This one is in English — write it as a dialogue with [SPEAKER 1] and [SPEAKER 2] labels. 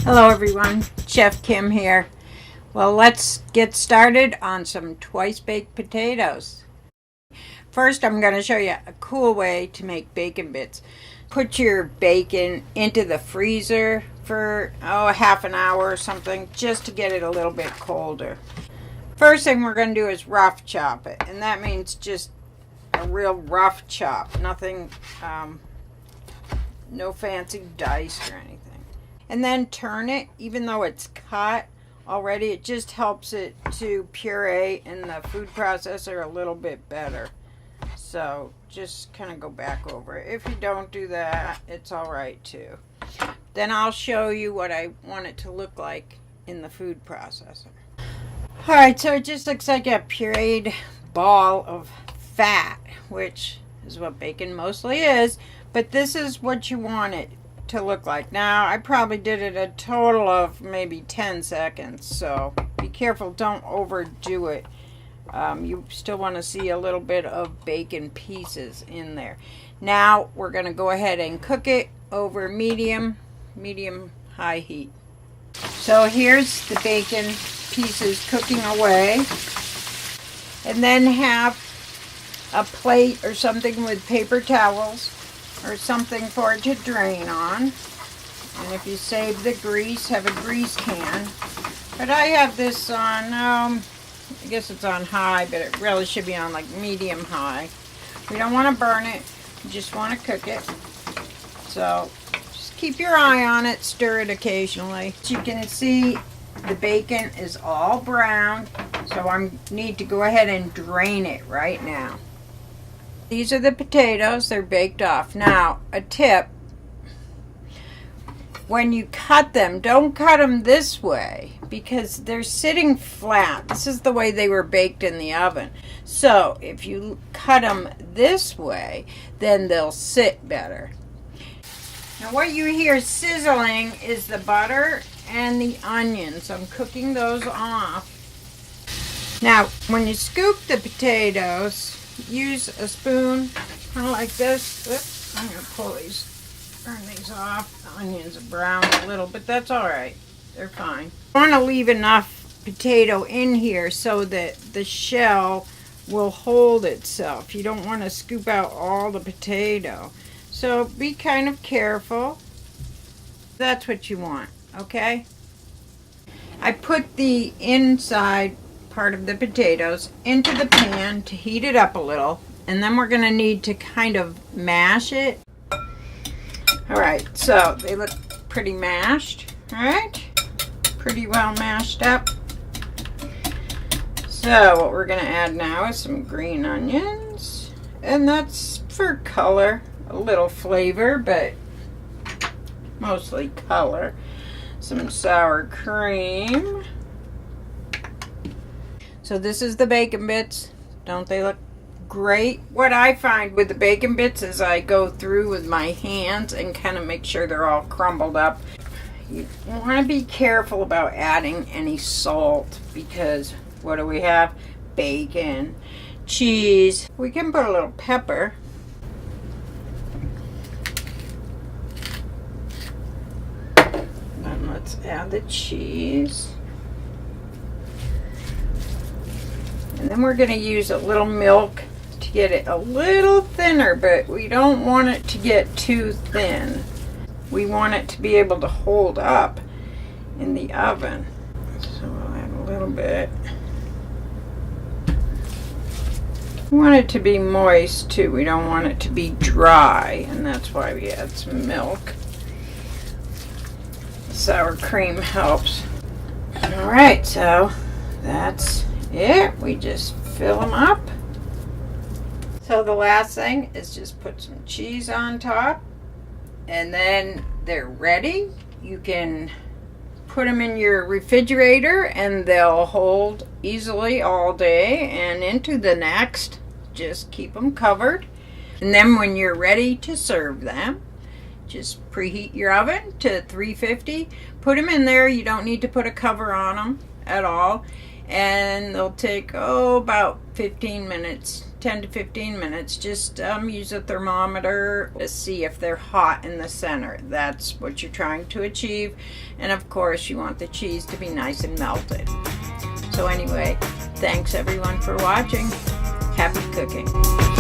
[SPEAKER 1] Hello everyone, Chef Kim here. Well, let's get started on some twice baked potatoes. First, I'm going to show you a cool way to make bacon bits. Put your bacon into the freezer for half an hour or something, just to get it a little bit colder. First thing we're going to do is rough chop it, and that means just a real rough chop. Nothing, no fancy dice or anything. And then turn it, even though it's cut already, it just helps it to puree in the food processor a little bit better. So just kind of go back over it. If you don't do that, it's all right too. Then I'll show you what I want it to look like in the food processor. All right, so it just looks like a pureed ball of fat, which is what bacon mostly is, but this is what you want it to look like. Now, I probably did it a total of maybe 10 seconds, so be careful, don't overdo it. You still want to see a little bit of bacon pieces in there. Now, we're going to go ahead and cook it over medium high heat. So here's the bacon pieces cooking away. And then have a plate or something with paper towels or something for it to drain on. And if you save the grease, have a grease can. But I have this on, I guess it's on high, but it really should be on like medium high. We don't want to burn it, you just want to cook it. So just keep your eye on it, stir it occasionally. As you can see, the bacon is all brown, so I need to go ahead and drain it right now. These are the potatoes, they're baked off. Now, a tip, when you cut them, don't cut them this way because they're sitting flat. This is the way they were baked in the oven. So, if you cut them this way, then they'll sit better. Now, what you hear sizzling is the butter and the onions. I'm cooking those off. Now, when you scoop the potatoes, use a spoon, kind of like this. Oops, I'm going to turn these off. The onions are brown a little, but that's all right. They're fine. I want to leave enough potato in here so that the shell will hold itself. You don't want to scoop out all the potato. So be kind of careful. That's what you want, okay? I put the inside part of the potatoes into the pan to heat it up a little, and then we're going to need to kind of mash it. All right, so they look pretty mashed. All right, pretty well mashed up. So what we're going to add now is some green onions, and that's for color, a little flavor, but mostly color. Some sour cream. So this is the bacon bits. Don't they look great? What I find with the bacon bits is I go through with my hands and kind of make sure they're all crumbled up. You want to be careful about adding any salt because what do we have? Bacon, cheese. We can put a little pepper. And let's add the cheese. And then we're going to use a little milk to get it a little thinner, but we don't want it to get too thin. We want it to be able to hold up in the oven. So we'll add a little bit. We want it to be moist too. We don't want it to be dry, and that's why we add some milk. Sour cream helps. All right, so that's it. We just fill them up. So the last thing is just put some cheese on top, and then they're ready. You can put them in your refrigerator and they'll hold easily all day and into the next. Just keep them covered, and then when you're ready to serve them, just preheat your oven to 350. Put them in there. You don't need to put a cover on them at all. And they'll take about 15 minutes 10 to 15 minutes. Just use a thermometer to see if they're hot in the center. That's what you're trying to achieve. And of course, you want the cheese to be nice and melted. So anyway, thanks everyone for watching. Happy cooking.